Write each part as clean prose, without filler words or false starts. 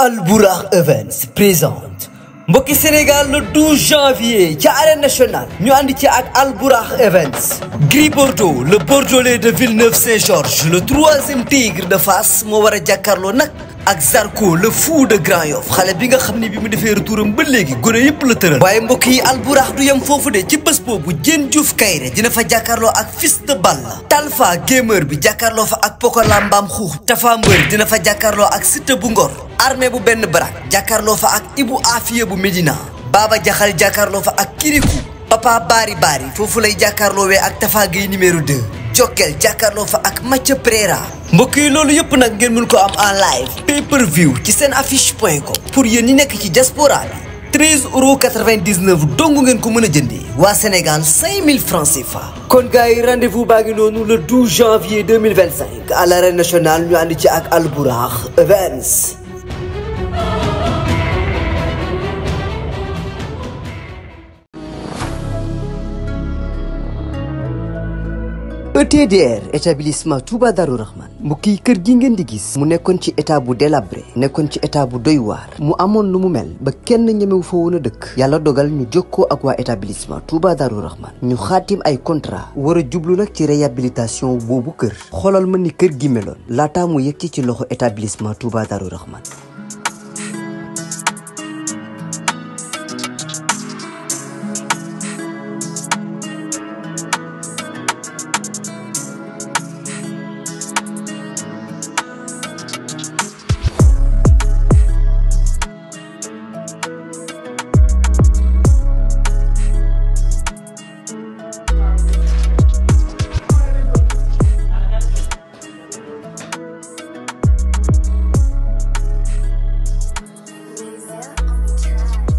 Albourakh Events présente mbokki Sénégal le 12 janvier ci arène nationale ñu ànd ci ak Albourakh Events. Gris Bordeaux le bordelais de Villeneuve-Saint-Georges le troisième tigre de Fass moo war a jàkkaarloo nag ak Zarko le fou de Grand Yoff xale bi nga xam ne bi mu defee retouram ba léegi gone yëpp la tëral. waaye mbokk yi Albourakh du yem foofu de ci bés boobu Diène Diouf Kaïré dina fa jàkkaarloo ak Fils de Balla. Talfa gamer bi jàkkaarloo fa ak Pokola Mbam Xuux. Tafa Mbër dina fa jàkkaarloo ak Siteu bu Ngor. Armée bu benn barak jàkkaarloo fa ak Ibou Afia bu Médina. Baba Jaxal jàkkaarloo fa ak Kirikou. Papa Bari Bari foofu lay jàkkaarloowee ak Tafa Gueye numéro 2. Jokkel jàkkaarloo fa ak Mathieu Préra. mbokk yi loolu yëpp nag ngeen mën ko am en live pay per view ci seen affiche.com. pour yéen ñi nekk ci diaspora bi 13,99 € dong ngeen ko mën a jëndee. waa Sénégal 5000 francs CFA. kon gars yi rendez-vous baa ngi noonu le 12 janvier 2025 à l'arène nationale ñu ànd ci ak Albourakh Events. ETDR établissement Touba Darou Rahman mbokk yi kër gi ngeen di gis mu nekkoon ci état bu délabré nekkoon ci état bu doy waar mu amoon lu mu mel ba kenn ñemewu fa woon a dëkk yàlla dogal ñu jokkoo ak waa établissement Touba Darou Rahman ñu xaatim ay contrat war a jublu nag ci réhabilitation boobu kër xoolal ma ni kër gi meloon laataa mu yegg ci loxo établissement Touba Darou Rahman.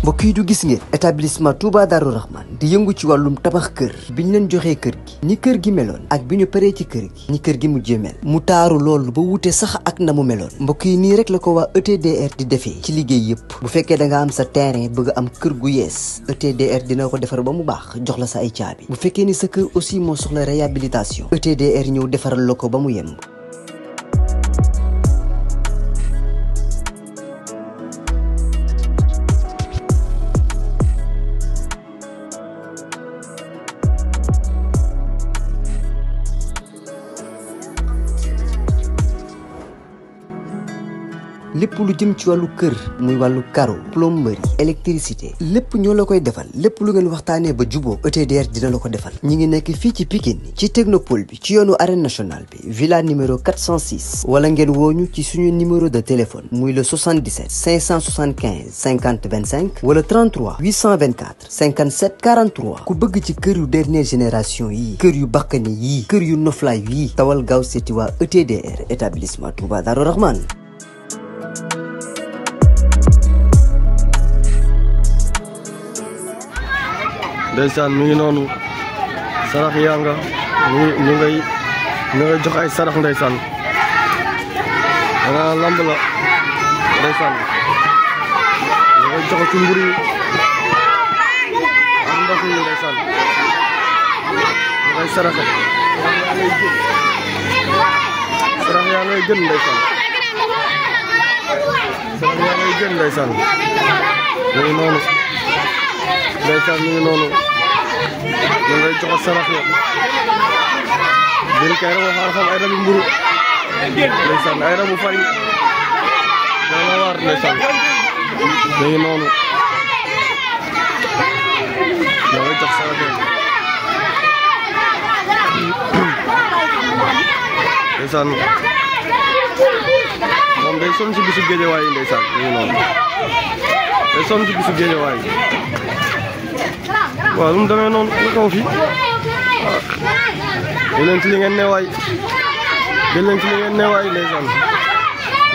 mbokk yi du gis ngeen établissement Touba Darou Rahman di yëngu ci wàllum tabax kër bi ñu leen joxee kër gi ni kër gi meloon ak bi ñu paree ci kër gi ni kër gi mujjee mel mu taaru loolu ba wute sax ak na mu meloon mbokk yi nii rek la ko waa ETDR di defee ci liggéey yëpp bu fekkee da nga am sa terrain bëgg am kër gu yees ETDR dina ko defar ba mu baax jox la sa ay caabi bu fekkee ni sa kër aussi moo soxla réhabilitation ETDR ñëw defaral la ko ba mu yemb. lépp lu jëm ci wàllu kër muy wàllu carreau plomberie électricité lépp ñoo la koy defal lépp lu ngeen waxtaanee ba juboo ETDR dina la ko defal ñi ngi nekk fii ci Pikine ci technopole bi ci yoonu arène nationale bi villa numéro 406 wala ngeen wooñu ci suñu numéro de téléphone muy le 77 575 50 25 wala 33 824 57 43 ku bëgg ci kër yu dernière génération yi kër yu bakkane yi kër yu noflaay yi tawal gaaw seeti waa ETDR établissement Touba Darou Rahman. ndeysaan mi ngi noonu sarax yaa nga ñu ngay jox ay sarax ndeysaan dana lamb la ndeysaan ñu ngay jox ci mbur yi ak ndox yi ndeysaan ñu ngay saraxe sarax yaa ngay gën ndeysaan sarax yaa ngay gën ndeysaan mi ngi noonu ndeysaan mi ngi noonu ñu ngay jox sarax ya din kay ramu xam ay ramu mburu ndeysaan ay ramu fariñ dana waar ndeysaan mi ngi noonu ñu ngay jox sarax ya ndeysaan moom day sonn ci bisu Géejawaay ndeysaan mi ngi noonu day sonn ci bisu Géejawaay waaw lu mu demee noonu lu xaw fi gën leen ci li ngeen ne waay gën leen ci li ngeen ne waay ndeysaan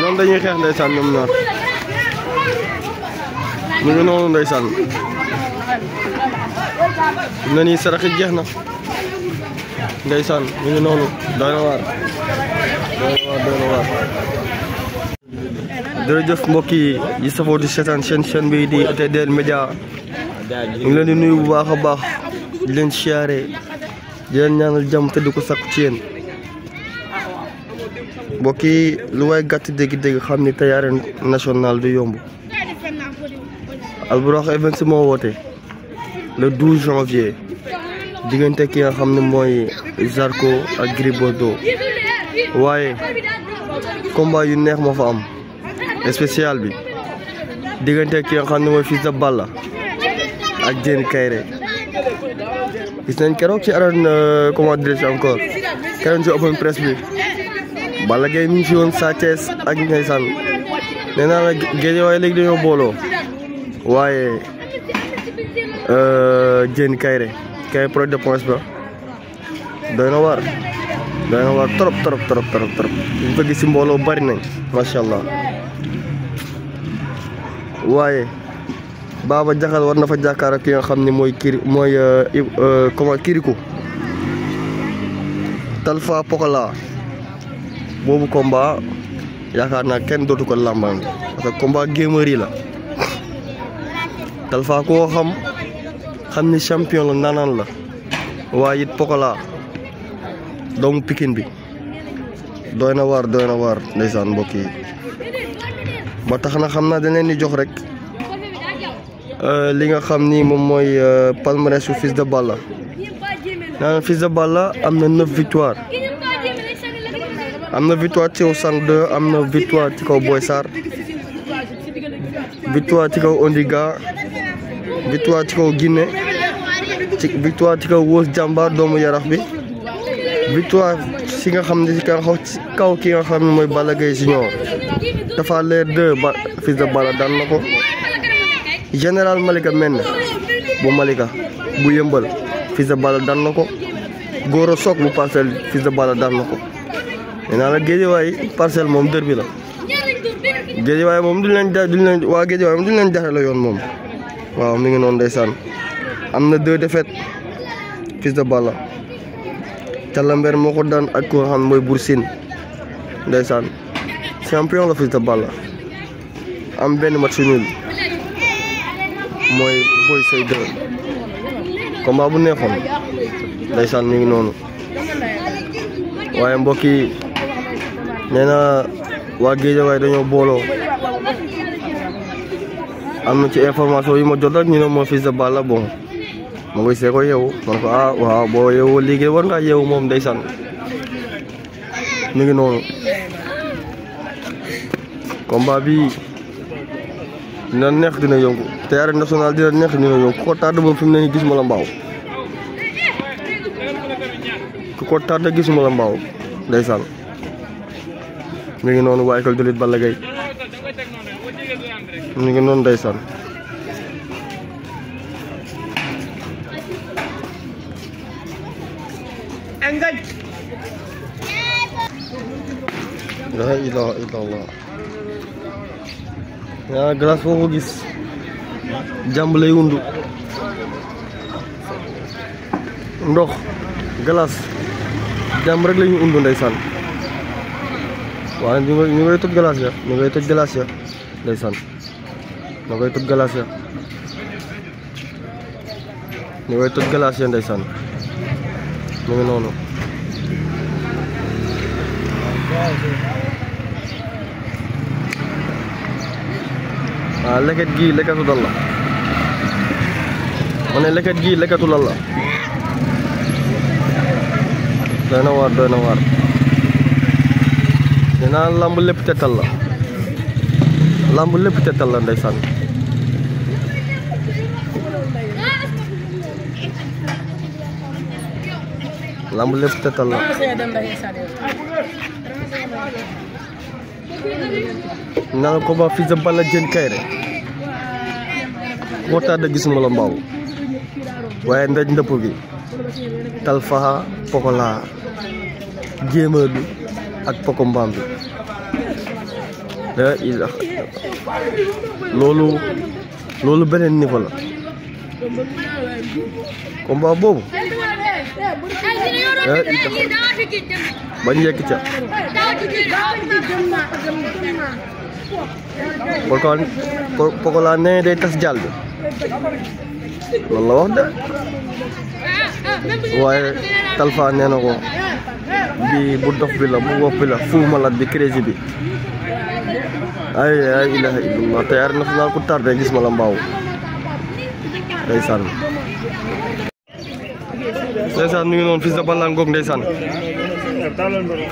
ñoom dañuy xeex ndeysaan ñoom ñaar mu ngi noonu ndeysaan na ni sarax yi jeex na ndeysaan mu ngi noonu doy na waar jërëjëf mbokk yi safoo di seetaan chaîne bi di ETDR Média ñu ngi leen di nuyu bu baax a baax di leen siyaare di leen ñaanal jàmm te di ko sakku ci yéen mbokk yi lu waay gàtt dégg-dégg xam ni tey arène nationale du yomb Albourakh Events moo woote le 12 janvier diggante ki nga xam ne mooy Zarko ak Gris Bordeaux waaye combat yu neex moo fa am spécial bi diggante ki nga xam ne mooy Fils de Balla ak Diène Kaïré gis nañ keroog ci arène comment dirais-je encore keroog ci open press bi Balla Gaye mi ngi fi woon Sa Thiès ak ndeysaan nee naa la Guédiawaye léegi dañoo booloo waaye Diène Kaïré kay pro de points ba doy na waar trop ñu fa gis ci mbooloo bari nañ macha allah waaye Baba Jaxal war na fa jàkkaar ak ki nga xam ne mooy comment Kirikou Talfa Pokola boobu combat yaakaar naa kenn dootu ko làmbaan parce que combat gamer yi la Talfa koo xam ni champion la naanaan la waaye it Pokola doomu Pikine bi doy na waar ndeysaan mbokk yi ba tax na xam naa dañ leen di jox rek li nga xam ni moom mooy palmarès su Fils de Balla naan Fils de Balla am na 9 victoire am na victoire ci kaw Sang 2 am na victoire ci kaw Boy Sarr victoire ci kaw Ondiga victoire ci kaw Guinée victoire ci kaw Wos Jàmbaar doomu Yarax bi victoire ci nga xam ne ci kaw ki nga xam ne mooy Balla Gaye Junior dafa leer 2 ba Fils de Balla daan na ko général Malika Menne bu Malika bu Yëmbal Fils de Balla daan na ko Goro Sok bu Parcelles Fils de Balla daan na ko nee naa la Guédiawaye Parcelles moom derby la Guédiawaye moom waa Guédiawaye moom duñ leen jaxe la yoon moom waaw mi ngi noonu ndeysaan am na 2 défaites Fils de Balla Calamber moo ko daan ak ko xam mooy Bour Sine ndeysaan champion la Fils de Balla am benn match nul mooy Boy Sey 2 combat bu neexoon ndeysaan mi ngi noonu waaye mbokk yi nee na waa Guédiawaye dañoo booloo am na ci information yi ma jot rek ñu ne moo Fils de Balla bon ma koy see ko yeewu man ko waaw boo yeewoo liggéey war ngaa yeewu moom ndeysaan mi ngi noonu combat bi dina neex dina yëngu te arène nationale dina neex dina yëngu ku ko tardé moom fi mu ne nii gisuma la mbaaw ku ko tardé gisuma la mbaaw ndeysaan mi ngi noonu waa école de lutte Balla Gaye mi ngi noonu ndeysaan la ilaha illallah yaa glace foo ko gis jàmb lay wundu ndox glace jàmb rek la ñu undu ndeysaan waaye ñu ngay toj glace ya ndeysaan ñu ngay toj glace ya ndeysaan mu ngi noonu leket gi leketu dal la ma ne leket gi leketu lal la doy na waar dinaa lamb lépp tettal la ndeysaan lamb lépp tettal la naan ko ba Fils de Balla Diène Kaïré moo tax da gisuma la mbaaw waaye ndaj ndëpp gi Talfa Pokola jéema bi ak Poko Mbaam bi loolu beneen niveau la combat boobu bañ yekk ca Pokola nee day tas jàll bi loolu la wax de waaye Talfa nee na ko bi bu dof bi la bu wopp bi la Fou Malade bi crazy bi ay ilaha illallah te Arène Nationale ku tardé gis ma la mbaaw ndeysaan mi ngi noonu Fils de Balla ngoog ndeysaan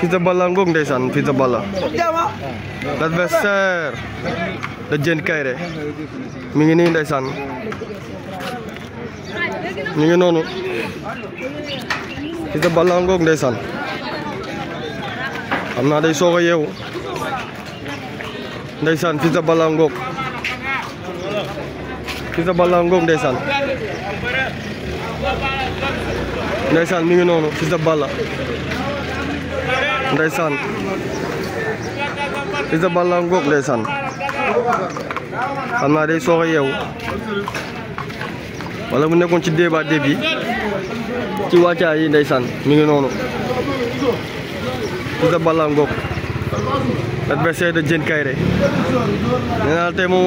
Fils de Balla ngoog ndeysaan Fils de Balla l'adversaire de Diène Kaïré mi ngi nii ndeysaan mi ngi noonu Fils de Balla ngoog ndeysaan xam naa day soog a yeewu ndeysaan Fils de Balla ngoog Fils de Balla ngoog ndeysaan mi ngi noonu Fils de Balla ndeysaan Fils de Balla ngoog ndeysaan xam naa day soog a yeewu wala mu nekkoon ci débat début ci wàccaay yi ndeysaan mi ngi noonu Fils de Balla ngoog adversaire de Diène Kaïré nee naa tey moo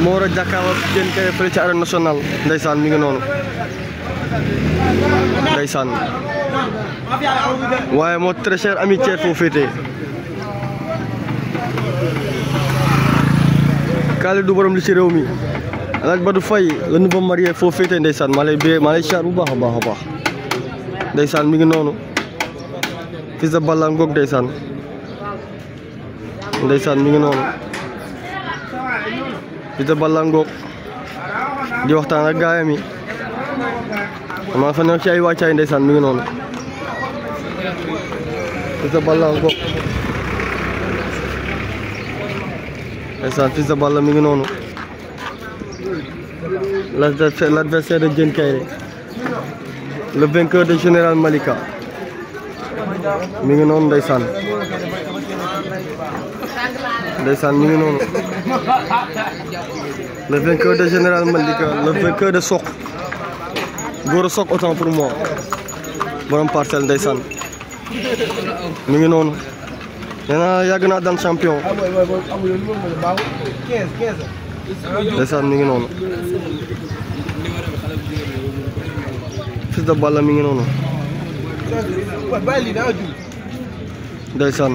war a jàkkaarloo Diène Kaïré fële ci Arène Nationale ndeysaan mi ngi noonu ndeysaan waaye moo très cher amitié foo féetee Kalidou borom li ci réew mi Alaaji Badou Faye le nouveau marié foo féetee ndeysaan maa lay char bu baax a baax ndeysaan mi ngi noonu Fils de Balla ngoog ndeysaan mi ngi noonu Fils de Balla ngoog di waxtaan ak gaayam yi maa fa nekk ci ay wàccaay ndeysaan mi ngi noonu Fils de Balla ngoog ndeysaan Fils de Balla mi ngi noonu l'adversaire de Diène Kaïré le vainqueur de Général Malika mi ngi noonu ndeysaan mi ngi noonu le vainqueur de Général Malika le vainqueur de Sokh Gora Sock autant pour moi borom Parcelles ndeysaan mi ngi noonu nee naa yàgg naa daan champion ndeysaan mi ngi noonu Fils de Balla mi ngi noonu ndeysaan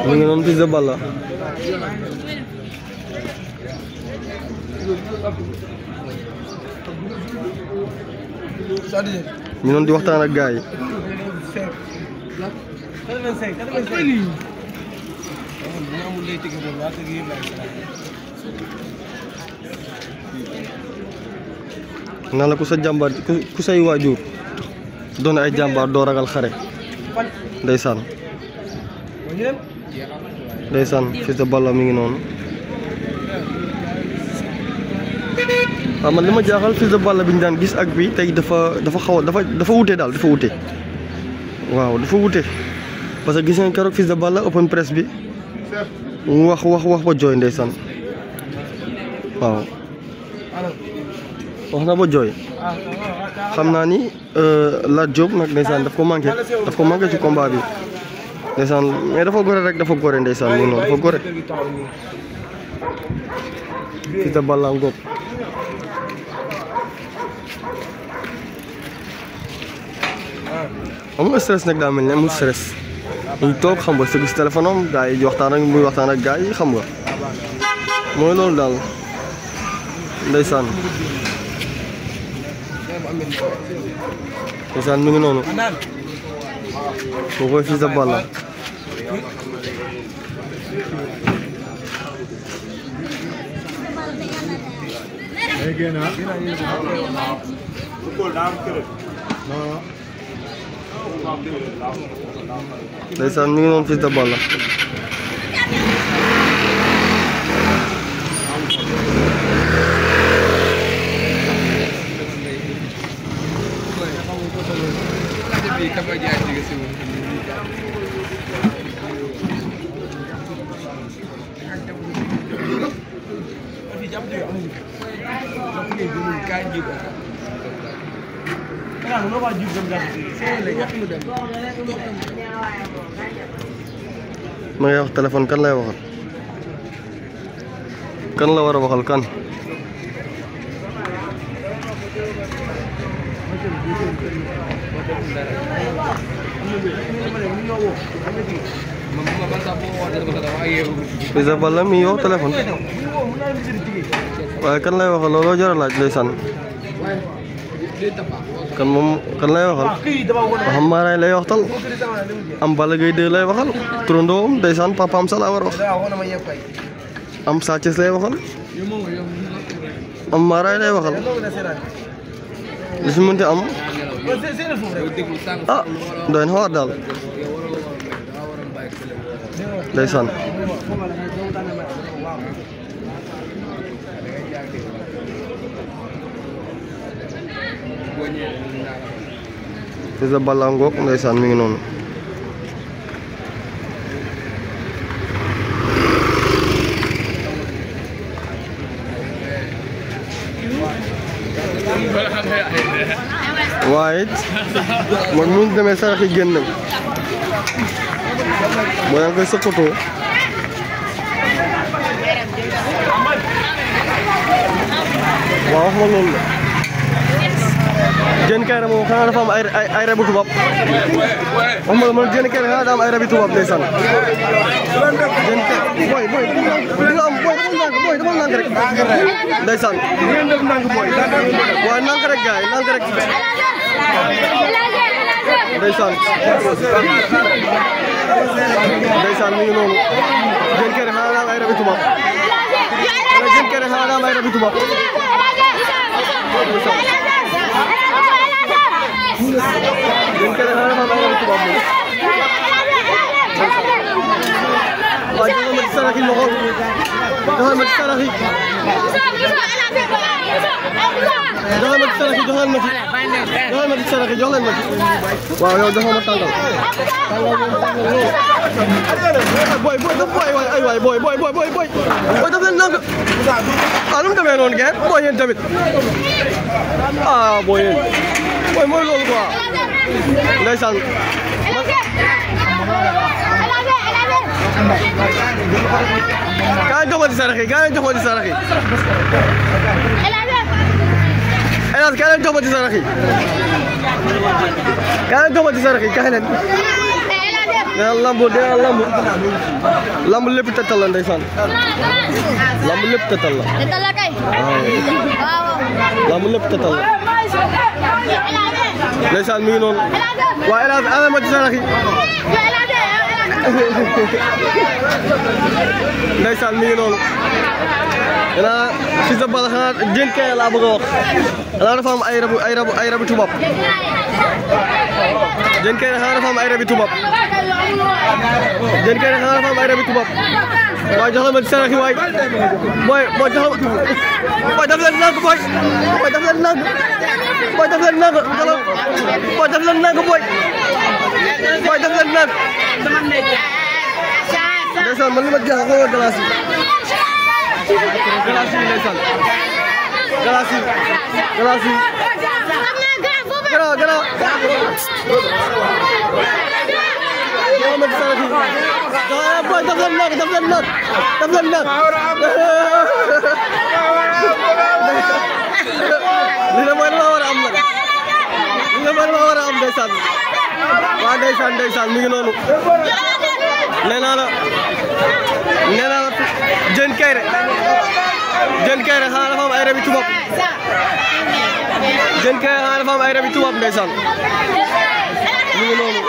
mi ngi noonu Fils de Balla ñu noonu di waxtaan ak gaay yi naa la ku sa jàmbaar ku say waajur doon ay jàmbaar doo ragal xare ndeysaan Fils de Balla mi ngi noonu waaw man li ma jaaxal Fils de Balla bi ñu daan gis ak bi tey dafa wute daal dafa wute waaw dafa wute parce que gis ngeen keroog Fils de Balla open press bi wax ba jooy ndeysaan waaw wax na ba jooy xam naa ni Lat Diop nag ndeysaan daf ko manqué ci combat bi ndeysaan mais dafa gore ndeysaan nii noonu dafa gore Fils de Balla ngoog amul stress nag daa mel ni amul stress ñu toog xam nga sëgg si téléphone am gars yi muy waxtaan ak gars yi xam nga mooy loolu daal ndeysaan mi ngi noonu koy Fils de Balla ndeysaan mi ngi noonu Fils de Balla ma ngi wax téléphone kan lay waxal kan la war a waxal kan Bisa Balla mi yow téléphone waaye kan lay waxal looloo jar a laaj ndeysaan kan moom kan lay waxal xam maaraay lay waxtal am Balla Gaye 2 lay waxal turandoom ndeysaan papaam sa laa war a wax am Sa Thiès lay waxal am maaraay lay waxal li si mënti am ah doy na waar daal ndeysaan Fils de Balla ngoog ndeysaan mi ngi noonu waaye it man mu demee sarax yi génn boo yaa ngi koy sëqatoo waaw wax ma loolu la Diène Kaïré moom xanaa dafa am ay rabu tubaab wax ma man Diène Kaïré xanaa daa am ay rabi tubaab ndeysaan Diène Kaïré boy di nga am boy dafa nànk rek ndeysaan waaye nànk rek gaay nànk rek ndeysaan ndeysaan mi ngi noonu Diène Kaïré xanaa daa am ay rabi tubaab Diène Kaïré xanaa daa am ay rabi tubaab Diène Kaïré xanaa dafa am ay rabi tubaab moom waaye joxal ma ci sarax yi ma xool joxal ma ci sarax yi joxal ma ci sarax yi joxal ma ci sarax yi jox leen ma ci waaw yow joxal ma tàngal boy ay waay boy daf leen nang ah lu mu demee noonu ngeen boy yéen tamit ah boy yéen boy mooy loolu quoi ndeysaan gaa jox ma ci sarax yi gaa jox ma ci sarax yi Elhadj gaa leen jox ma ci sarax yi gaa leen jox ma ci sarax yi gaa leen dina lamb lépp tetal la ndeysaan lamb lépp tetal la lamb lépp tetal la ndeysaan mi ngi noonu waa Elhadj ana ma ci sarax yi ndeysaan mi ngi noonu xanaa Fils de Balla xanaa Diène Kaïré laa bëgg a wax xanaa dafa am ay rabu tubaab Diène Kaïré xanaa dafa am ay rabi tubaab Diène Kaïré xanaa dafa am ay rabi tubaab waaye jox la ma ci sarax yi waay booy jox booy daf leen nang booy daf leen nang booy daf leen nang booy daf leen nang booy daf leen nang ndeysaan man li ma jaaxal ko woon glace yi ndeysaan glace yi garaaw yow ma ci sarax yi boy daf leen nang li la mooy la war a am nag li la mooy la war a am ndeysaan waa ndeysaan mi ngi noonu nee naa la Diène Kaïré xanaa dafa am ay rabi tubaab Diène Kaïré xanaa dafa am ay rabi tubaab ndeysaan mi ngi noonu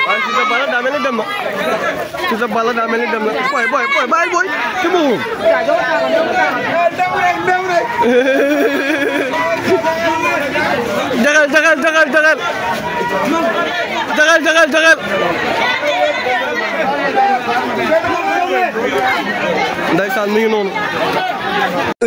waaye Fils de Balla daa mel ni dem na Fils de Balla daa mel ni dem na boy bàyyi boy ci buum jagal ndeysaan mi ngi noonu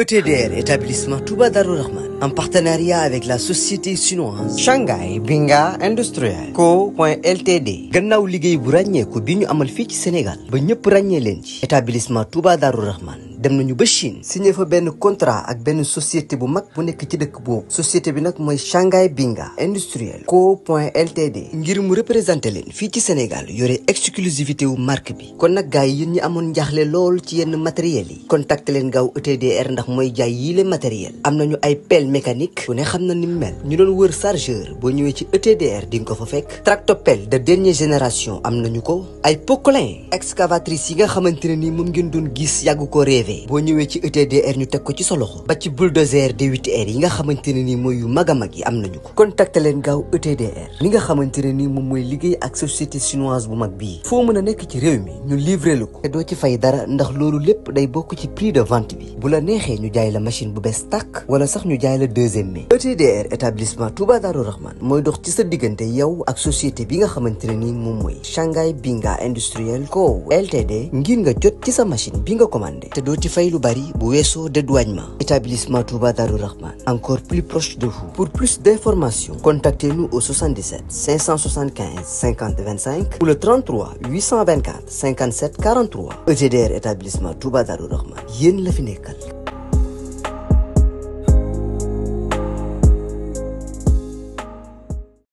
ETDR, établissement Touba Darou Rahman, en partenariat avec la société chinoise Shanghai Binga Industriel Co.Ltd. gannaaw liggéey bu ràññeeku bi ñu amal fii ci Sénégal ba ñëpp ràññee leen ci établissement Touba Darou Rahman dem nañu ba Chine signé fa benn contrat ak benn société bu mag bu nekk ci dëkk boobu société bi nag mooy Shanghai Binga Industriel Co. Ltd ngir mu représenté leen fii ci Sénégal yore exclusivité wu marque bi kon nag gars yi yéen ñi amoon njaaxle lool ci yenn matériels yi contacté leen gaaw ETDR ndax mooy jaay yii le matériel am nañu ay pelle mécanique ku ne xam na ni mu mel ñu doon wër chargeur boo ñëwee ci ETDR di nga ko fa fekk tractopelle de dernière génération am nañu ko ay poquelin excavatrice yi nga xamante ne nii moom ngeen doon gis yàgg ko rêvé boo ñëwee ci ETDR ñu teg ko ci sa loxo ba ci bulldozer D8R yi nga xamante ne nii mooy yu mag a mag yi am nañu ko contacté leen gaaw ETDR li nga xamante ne nii moom mooy liggéey ak société chinoise bu mag bii foo mën a nekk ci réew mi ñu livré la ko te doo ci fay dara ndax loolu lépp day bokk ci prix de vente bi bu la neexee ñu jaay la machine bu bees tàkk wala sax ñu jaay la deuxième mai ETDR établissement Touba Darou Rahman mooy dox ci sa diggante yow ak société bi nga xamante ne nii moom mooy Shanghai Binga Industriel Co. Ltd ngir nga jot ci sa machine bi nga commandé te doo ci fay lu bari bu weesoo dédouanement établissement Touba Darou Rahman encore plus proche de vous pour plus d'informations contactez-nous au 77 575 50 25 ou le 33 824 57 43 ETDR établissement Touba Darou Rahman yéen la fi nekkal